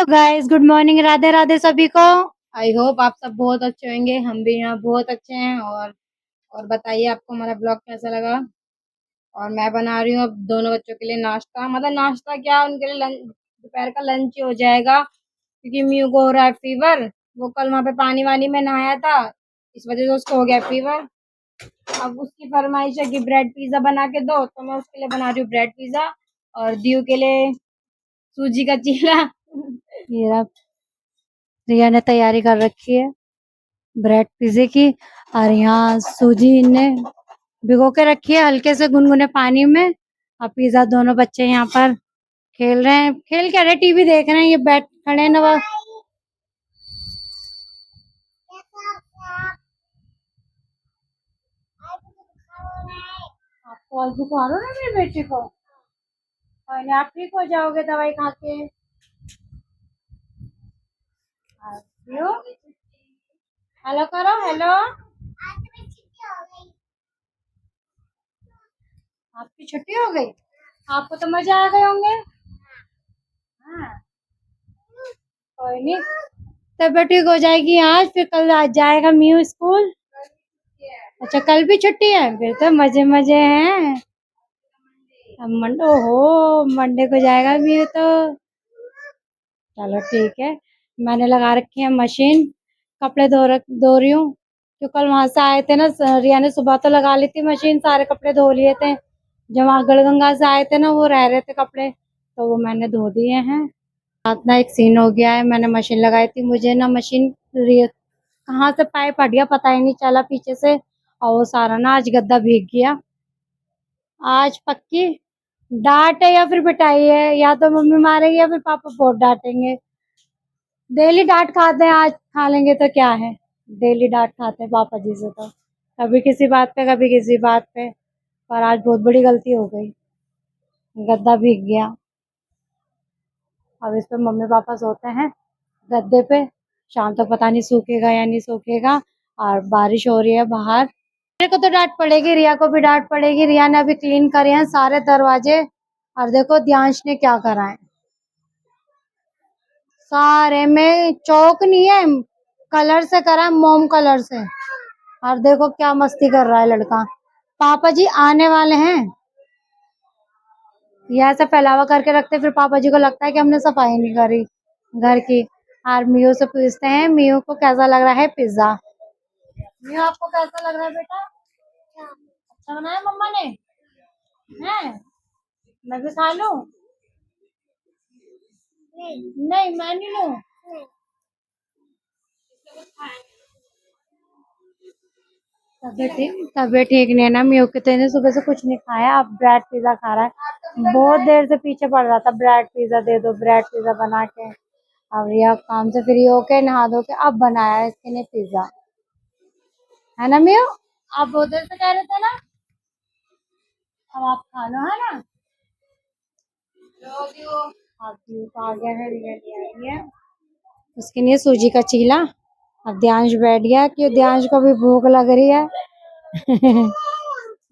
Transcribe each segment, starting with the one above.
Guys, good morning, Radhe Radhe सभी को। I hope आप सब बहुत अच्छे होंगे। हम भी यहाँ बहुत अच्छे हैं। और बताइए आपको हमारा ब्लॉग कैसा लगा। और मैं बना रही हूँ अब दोनों बच्चों के लिए नाश्ता, मतलब नाश्ता क्या, उनके लिए लंच, दोपहर का लंच ही हो जाएगा, क्योंकि म्यू को हो रहा है फीवर। वो कल वहाँ पे पानी वानी में नहाया था, इस वजह से उसको हो गया फीवर। अब उसकी फरमाइश है कि ब्रेड पिज्जा बना के दो, तो मैं उसके लिए बना रही हूँ ब्रेड पिज्जा। और दीव के लिए सूजी का चीला। ये रहा, रिया ने तैयारी कर रखी है ब्रेड पिज्जे की। और यहाँ सूजी ने भिगो के रखी है हल्के से गुनगुने पानी में। और पिज्जा, दोनों बच्चे यहाँ पर खेल रहे हैं। खेल क्या रहे, टीवी देख रहे हैं। ये बैठ खड़े हैं ना, वो आपको आज बुखार हो रहा है मेरे बेटे को। और आप ठीक हो जाओगे दवाई खा के। हेलो करो, हेलो। आपकी छुट्टी हो गई, आपको तो मजा आ गए होंगे। हाँ, कोई नहीं, तबीयत ठीक हो जाएगी आज, फिर कल आज जाएगा म्यू स्कूल। अच्छा, कल भी छुट्टी है, फिर तो मजे मजे हैं। अब मंडे, हो मंडे को जाएगा म्यू तो। चलो ठीक है। मैंने लगा रखी है मशीन, कपड़े धो रही हूँ। जो कल वहां से आए थे ना, रिया ने सुबह तो लगा ली थी मशीन, सारे कपड़े धो लिए थे। जब वहाँ गढ़गंगा से आए थे ना, वो रह रहे थे कपड़े, तो वो मैंने धो दिए हैं। रात ना एक सीन हो गया है, मैंने मशीन लगाई थी, मुझे ना मशीन कहाँ से पाइप हट गया पता ही नहीं चला पीछे से। और वो सारा ना आज गद्दा भीग गया। आज पक्की डांट है या फिर पिटाई है, या तो मम्मी मारेगी या फिर पापा बहुत डांटेंगे। डेली डांट खाते हैं, आज खा लेंगे तो क्या है। डेली डांट खाते हैं पापा जी से तो, कभी किसी बात पे कभी किसी बात पे। पर आज बहुत बड़ी गलती हो गई, गद्दा भीग गया। अब इस पे मम्मी पापा सोते हैं गद्दे पे। शाम तक पता नहीं सूखेगा या नहीं सूखेगा। और बारिश हो रही है बाहर। मेरे को तो डांट पड़ेगी, रिया को भी डांट पड़ेगी। रिया ने अभी क्लीन करे हैं सारे दरवाजे। और देखो दियांश ने क्या करा है, सारे में चौक नहीं है, कलर से करा है, मोम कलर से। और देखो क्या मस्ती कर रहा है लड़का। पापा जी आने वाले हैं, यह ऐसा फैलावा करके रखते, फिर पापा जी को लगता है कि हमने सफाई नहीं करी घर की। और मियो से पूछते हैं, मियो को कैसा लग रहा है पिज्जा। मियो, आपको कैसा लग रहा है बेटा? अच्छा बनाया मम्मा ने, है? मैं भी खा लूं? नहीं, मैं नहीं लूं। तबीयत ठीक नहीं है ना मियो की, तो इन्हें सुबह से कुछ नहीं खाया। अब ब्रेड पिज्जा खा रहा है, बहुत देर से पीछे पड़ रहा था, ब्रेड पिज्जा दे दो, ब्रेड पिज्जा बना के। अब यह काम से फ्री होके नहा धो के अब बनाया है इसके लिए पिज्जा, है ना मियो? आप बहुत देर से कह रहे थे ना, अब आप खा लो, है ना? आप तो आ गया है, रिया ले आई है उसके लिए सूजी का चीला। अब ध्यांश बैठ गया कि ध्यांश को भी भूख लग रही है।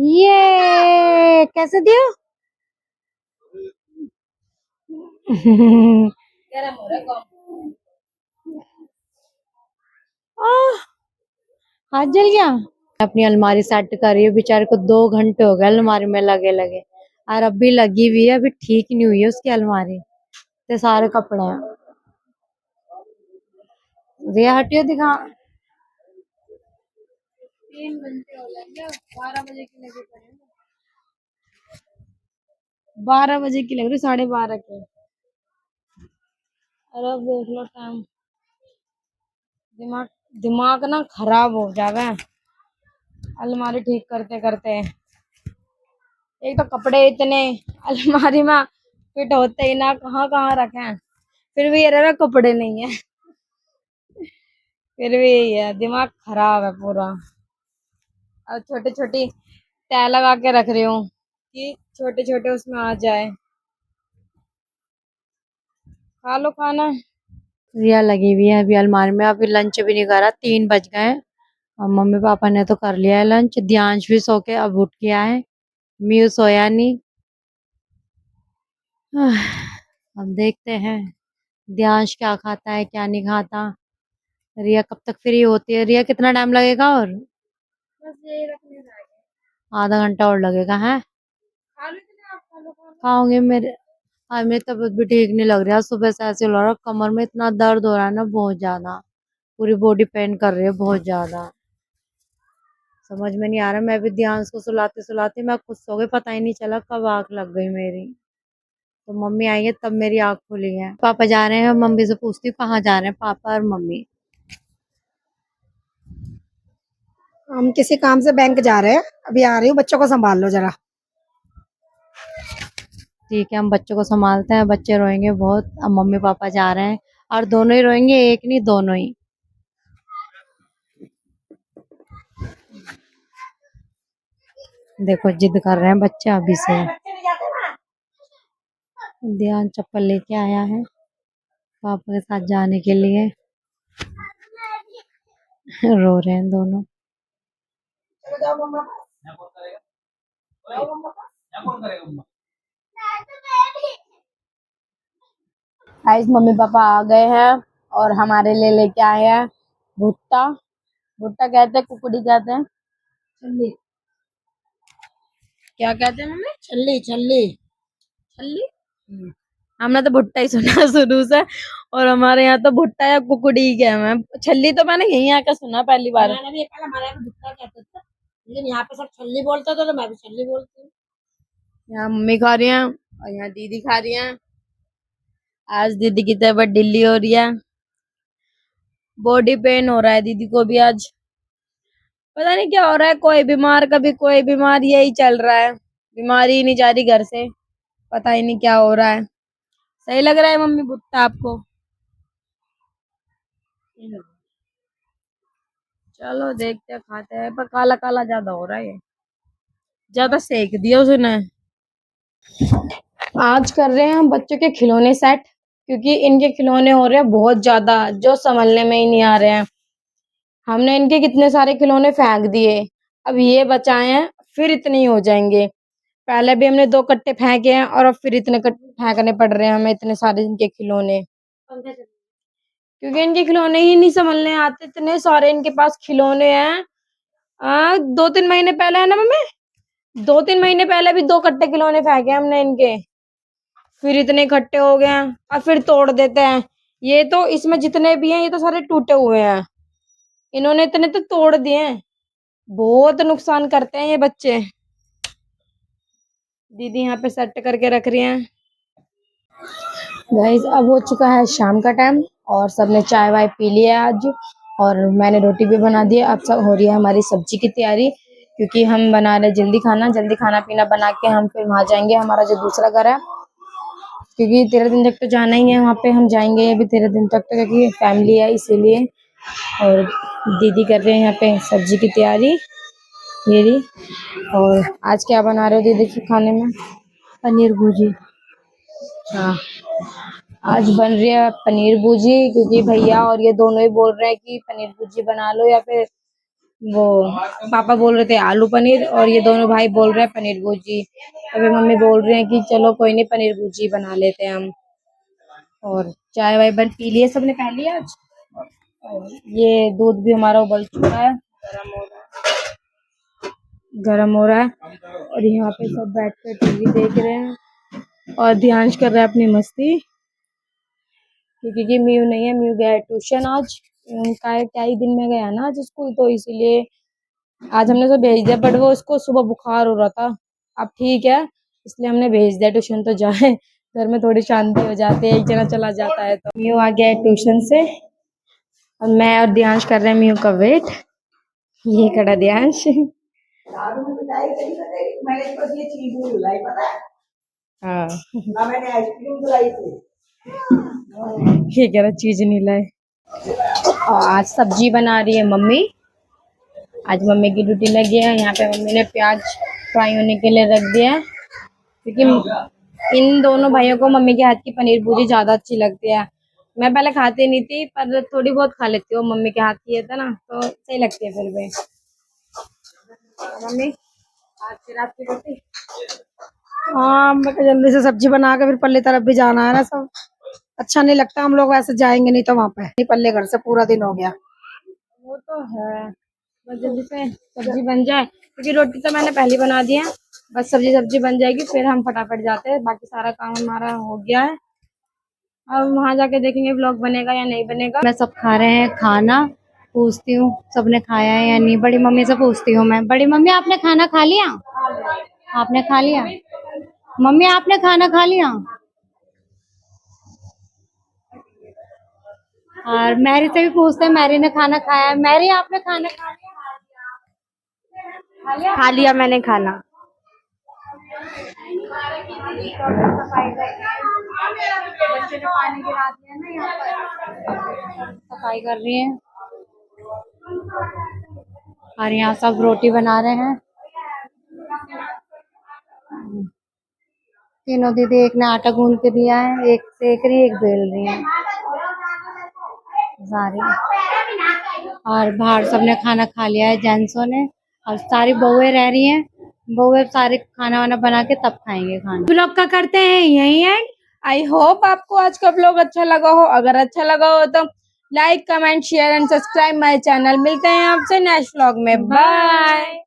ये कैसे दियो? आह, हाथ जल गया। अपनी अलमारी सेट कर रही है, बेचारे को 2 घंटे हो गए अलमारी में लगे लगे। और अब भी लगी हुई है, अभी ठीक नहीं हुई है उसकी अलमारी, इतने सारे कपड़े हैं। रिया हटियो दिखा। 3 घंटे हो जाएंगे, 12 बजे की लगी पड़े, 12 बजे की लग रही, 12:30 के। अरे अब देख लो टाइम, दिमाग दिमाग ना खराब हो जावे अलमारी ठीक करते करते। एक तो कपड़े इतने अलमारी में फिट होते ही ना, कहाँ कहाँ रखे हैं। फिर भी ये रहा कपड़े नहीं है, फिर भी यही है, दिमाग खराब है पूरा। और छोटी छोटी तय लगा के रख रही हूँ कि छोटे छोटे उसमें आ जाए। खा लो खाना। रिया लगी हुई है अभी अलमारी में, अभी लंच भी नहीं करा, 3 बज गए। और मम्मी पापा ने तो कर लिया है लंच, ध्यांश भी सो के अब उठ गया है, म्यू सोया नहीं। अब देखते हैं ध्यांश क्या खाता है क्या नहीं खाता। रिया कब तक फ्री होती है? रिया कितना टाइम लगेगा और? बस यही रखने जाएंगे। आधा घंटा और लगेगा है? खा लो कि आप खा लो खा लो। खाओगे मेरे? आज मेरी तबीयत भी ठीक नहीं लग रही है। सुबह से ऐसे लग रहा है कमर में इतना दर्द हो रहा है ना, बहुत ज्यादा। पूरी बॉडी पेन कर रही है बहुत ज्यादा। समझ में नहीं आ रहा। मैं भी ध्यान को सुलाते सुलाते मैं खुद सो गई, पता ही नहीं चला कब आंख लग गई मेरी। तो मम्मी आई है तब मेरी आंख खुली है। पापा जा रहे हैं, मम्मी से पूछती हूँ कहाँ जा रहे हैं पापा और मम्मी। हम किसी काम से बैंक जा रहे हैं, अभी आ रही हूँ, बच्चों को संभाल लो जरा। ठीक है, हम बच्चों को संभालते हैं। बच्चे रोएंगे बहुत। अब मम्मी पापा जा रहे हैं और दोनों ही रोएंगे, एक नहीं दोनों ही। देखो जिद कर रहे हैं बच्चे अभी से। ध्यान चप्पल लेके आया है पापा के साथ जाने के लिए। रो रहे हैं दोनों। गाइस मम्मी पापा आ गए हैं और हमारे लिए लेके आए हैं भुट्टा। भुट्टा कहते हैं, कुकुड़ी कहते हैं, छल्ली। क्या कहते हैं मम्मी? छल्ली छल्ली। छल्ली। हमने तो भुट्टा ही सुना शुरू से। और हमारे यहाँ तो भुट्टा या कुकुड़ी ही क्या है। छल्ली तो मैंने यहीं आकर सुना पहली बार। मैंने भी पहले हमारे यहाँ पे भुट्टा कहते थे, लेकिन यहाँ पे सब छल्ली बोलते थे, तो मैं भी छल्ली बोलती हूँ। यहाँ मम्मी खा रही हैं और यहाँ दीदी खा रही हैं। आज दीदी की तबीयत ढीली हो रही है। बॉडी पेन हो रहा है दीदी को भी आज। पता नहीं क्या हो रहा है, कोई बीमार कभी कोई बीमार, यही चल रहा है। बीमारी ही नहीं जा रही घर से। पता ही नहीं क्या हो रहा है। सही लग रहा है मम्मी भुट्टा आपको? चलो देखते हैं, खाते हैं। पर काला काला ज्यादा हो रहा है ये। ज्यादा सेक दिया उसने। आज कर रहे हैं हम बच्चों के खिलौने सेट, क्योंकि इनके खिलौने हो रहे हैं बहुत ज्यादा, जो संभलने में ही नहीं आ रहे हैं। हमने इनके कितने सारे खिलौने फेंक दिए, अब ये बचाए हैं, फिर इतने ही हो जाएंगे। पहले भी हमने 2 कट्टे फेंके हैं और अब फिर इतने फेंकने पड़ रहे हैं हमें, इतने सारे इनके खिलौने। क्योंकि इनके खिलौने ही नहीं संभलने आते, इतने सारे इनके पास खिलौने हैं। 2-3 महीने पहले है ना मम्मी, 2-3 महीने पहले भी 2 कट्टे खिलौने फेंके हमने इनके। फिर इतने इकट्ठे हो गए हैं और फिर तोड़ देते हैं। ये तो इसमें जितने भी हैं ये तो सारे टूटे हुए हैं। इन्होंने इतने तो तोड़ दिए हैं। बहुत नुकसान करते हैं ये बच्चे। दीदी यहाँ पे सेट करके रख रही हैं। गाइस अब हो चुका है शाम का टाइम और सबने चाय वाय पी लिया आज। और मैंने रोटी भी बना दी है। अब सब हो रही है हमारी सब्जी की तैयारी, क्योंकि हम बना रहे जल्दी खाना पीना बना के हम फिर वहाँ जाएंगे, हमारा जो दूसरा घर है। क्योंकि 13 दिन तक तो जाना ही है वहाँ पे, हम जाएंगे अभी 13 दिन तक तो, क्योंकि फैमिली है इसीलिए। और दीदी कर रहे हैं यहाँ पे सब्जी की तैयारी, ये रही। और आज क्या बना रहे हो दीदी के खाने में? पनीर भुर्जी। हाँ, आज बन रही है पनीर भुर्जी, क्योंकि भैया और ये दोनों ही बोल रहे हैं कि पनीर भुर्जी बना लो, या फिर वो पापा बोल रहे थे आलू पनीर, और ये दोनों भाई बोल रहे हैं पनीर भुर्जी। अभी मम्मी बोल रहे हैं कि चलो कोई नहीं पनीर भुर्जी बना लेते हैं हम। और चाय वाय बन पी लिए सबने पहले आज। और ये दूध भी हमारा उबल चुका है, गरम हो रहा है। और यहाँ पे सब बैठ कर टीवी देख रहे हैं और ध्यान कर रहा है अपनी मस्ती, क्योंकि म्यू नहीं है, म्यू गया है ट्यूशन आज। उनका क्या ही दिन में गया ना आज स्कूल, तो इसीलिए आज हमने तो भेज दिया। बट वो उसको सुबह बुखार हो रहा था, अब ठीक है, इसलिए हमने भेज दिया ट्यूशन। तो जाए, घर में थोड़ी शांति हो जाती है, एक जना चला जाता है। तो म्यू आ गया है ट्यूशन से और मैं और ध्यांश कर रहे हैं म्यू का वेट। ये खड़ा ध्यांश। हाँ मैंने आइसक्रीम खिलाई थी। ये कह रहा चीज नहीं लाए। और आज सब्जी बना रही है मम्मी। आज मम्मी की ड्यूटी लगी है। यहाँ पे मम्मी ने प्याज फ्राई होने के लिए रख दिया है, क्योंकि इन दोनों भाइयों को मम्मी के हाथ की पनीर भुर्जी ज्यादा अच्छी लगती है। मैं पहले खाती नहीं थी, पर थोड़ी बहुत खा लेती हूँ। मम्मी के हाथ की है ना, तो सही लगती है फिर भी। मम्मी आज फिर आपकी रोटी। हाँ, मैं जल्दी से सब्जी बना के फिर पल्ली तरफ भी जाना है ना सब। अच्छा नहीं लगता, हम लोग वैसे जाएंगे नहीं तो वहाँ पे पल्ले घर से पूरा दिन हो गया। वो तो है, बस जल्दी से सब्जी बन जाए, क्योंकि रोटी तो मैंने पहले बना दी है। बस सब्जी बन जाएगी फिर हम फटाफट जाते हैं, बाकी सारा काम हमारा हो गया है। अब वहां जाके देखेंगे व्लॉग बनेगा या नहीं बनेगा। मैं सब खा रहे हैं खाना, पूछती हूँ सबने खाया है या नहीं। बड़ी मम्मी से पूछती हूँ मैं, बड़ी मम्मी आपने खाना खा लिया? आपने खा लिया? मम्मी आपने खाना खा लिया? और मैरी से भी पूछते हैं, मैरी ने खाना खाया है? मैरी आपने खाना खा लिया? खा लिया मैंने खाना। बच्चे ने पानी गिरा दिया ना यहाँ पर, सफाई कर रही है। और यहाँ सब रोटी बना रहे हैं। तीनों दीदी, एक ने आटा गूंद के दिया है, एक सेक रही है, एक बेल रही है सारी। और बाहर सबने खाना खा लिया है जेंट्सों ने, और सारी बहुएं रह रही हैं। बहुएं सारे खाना वाना बना के तब खाएंगे खाना। व्लॉग का करते हैं यही एंड। आई होप आपको आज का व्लॉग अच्छा लगा हो। अगर अच्छा लगा हो तो like, comment, share and subscribe my channel. मिलते हैं आपसे नेक्स्ट व्लॉग में। बाय।